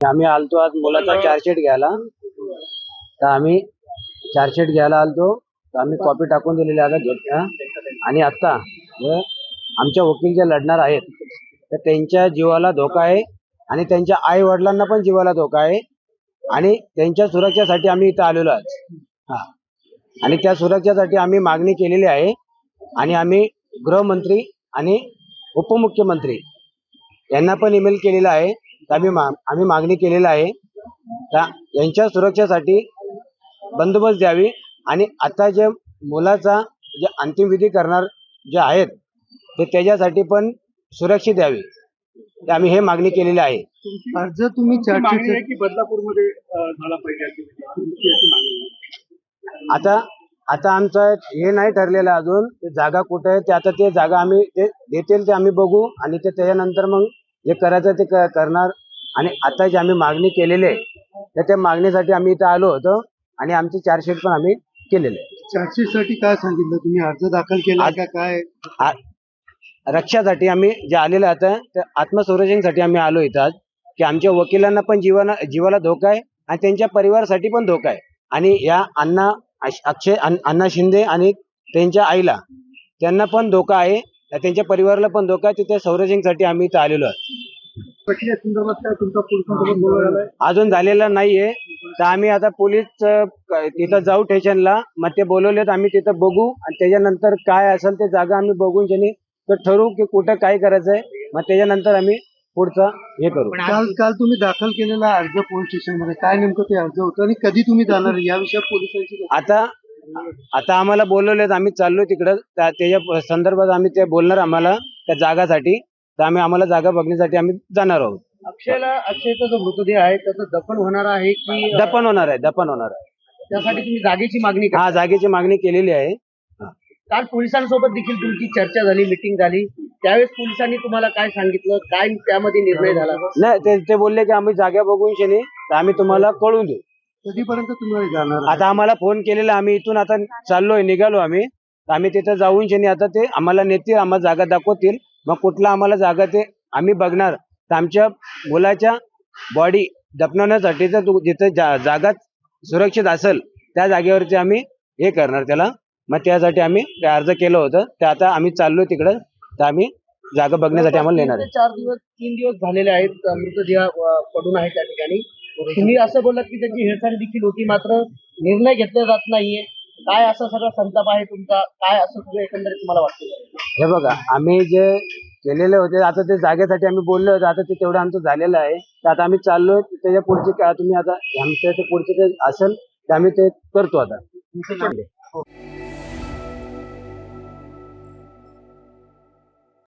आम्ही आलतो आज मुलाचा चार्जशीट घ्यायला. तर आम्ही चार्जशीट घ्यायला आलतो. तर आम्ही कॉपी टाकून दिलेली आता घेतल्या. आणि आता आमच्या वकील जे लढणार आहेत तर त्यांच्या जीवाला धोका आहे आणि त्यांच्या आई वडिलांना पण जीवाला धोका आहे आणि त्यांच्या सुरक्षेसाठी आम्ही इथं आलेलो आहोत. हा, आणि त्या सुरक्षेसाठी आम्ही मागणी केलेली आहे आणि आम्ही गृहमंत्री आणि उपमुख्यमंत्री यांना पण ईमेल केलेला आहे. तर आम्ही मागणी केलेला आहे तर यांच्या सुरक्षेसाठी बंदोबस्त द्यावी आणि आता जे मुलाचा जे अंतिम विधी करणार जे आहेत ते त्याच्यासाठी पण सुरक्षित द्यावी. ते आम्ही हे मागणी केलेली आहे. अर्ज तुम्ही मागणी आहे की बदलापूरमध्ये झाला पाहिजे अशी मागणी आहे. आता आता आमचं हे नाही ठरलेलं अजून ते जागा कुठे आहे. ते आता ते जागा आम्ही ते देतील ते आम्ही बघू आणि ते त्याच्यानंतर मग जे करायचं ते करणार. आणि आता जे आम्ही मागणी केलेली आहे तर त्या मागणीसाठी आम्ही इथं आलो होतो आणि आमचे चार्जशीट पण आम्ही केलेले आहे. चार्जशीट साठी काय सांगितलं तुम्ही? अर्ज दाखल केला का काय? रक्षासाठी आम्ही जे आलेलं आता तर आत्मसंरक्षणासाठी आम्ही आलो इथं आज की आमच्या वकिलांना पण जीवाला धोका आहे आणि त्यांच्या परिवारासाठी पण धोका आहे. आणि या अण्णा शिंदे आणि त्यांच्या आईला त्यांना पण धोका आहे, त्यांच्या परिवाराला पण धोका आहे. त्या संरक्षणासाठी आम्ही इथं आलेलो आहोत. प्रक्रिया संदर्भात काय तुमचा पोलिसांसोबत बोलणं झालंय? अजून झालेलं नाहीये. तर आम्ही आता पोलीस तिथं जाऊ स्टेशनला. मग ते बोलवलेत आम्ही तिथं बघू आणि त्याच्यानंतर काय असेल ते जागा आम्ही बघून त्यांनी तर ठरवू की कुठं काय करायचंय. मग त्याच्यानंतर आम्ही पुढचं हे करू. काल तुम्ही दाखल केलेला अर्ज पोलीस स्टेशन मध्ये काय नेमकं ते अर्ज होतं आणि कधी तुम्ही जाणार या विषयात पोलिसांची? आता आम्हाला बोलवलेत आम्ही चाललोय तिकडं. त्याच्या संदर्भात आम्ही ते बोलणार आम्हाला त्या जागासाठी. तर आम्हाला जागा बघण्यासाठी आम्ही जाणार आहोत. अक्षयचा जो मृतदेह आहे त्याचं दफन होणार आहे की दफन होणार आहे. त्यासाठी तुम्ही जागेची मागणी करा? हा, जागेची मागणी केलेली आहे. काल पोलिसांसोबत देखील तुमची चर्चा झाली, मिटिंग झाली, त्यावेळेस पोलिसांनी तुम्हाला काय सांगितलं, काय त्यामध्ये निर्णय झाला? नाही, ते बोलले की आम्ही जागा बघून शनी तर आम्ही तुम्हाला कळून देऊ. कधीपर्यंत तुम्ही जाणार? आता आम्हाला फोन केलेला, आम्ही इथून आता चाललोय, निघालो आम्ही. आम्ही तिथे जाऊन शनी आता ते आम्हाला नेतील, आम्हाला जागा दाखवतील. मग कुठला आम्हाला जागा ते आम्ही बघणार. तर आमच्या मुलाच्या बॉडी दफनवण्यासाठी जिथे जागा सुरक्षित असेल त्या जागेवरती आम्ही हे करणार त्याला. मग त्यासाठी आम्ही अर्ज केलं होतं. ते आता आम्ही चाललोय तिकडं. तर आम्ही जागा बघण्यासाठी आम्हाला नेणार आहे. 3 दिवस झालेले आहेत, मृतदेह पडून आहे त्या ठिकाणी. तुम्ही असं बोललात की त्याची हेळसांड देखील होती, मात्र निर्णय घेतला जात नाहीये. काय असं सगळं संताप आहे तुमचा? काय असं सगळं एकंदरीत तुम्हाला वाटतं? हे बघा, आम्ही जे केलेले होते आता ते जागेसाठी आम्ही बोललो होतो. आता ते तेवढं आमचं झालेलं आहे. तर आता आम्ही चाललोय त्याच्या पुढचे काय तुम्ही आता आमच्या ते पुढचे ते असेल ते आम्ही ते करतो आता.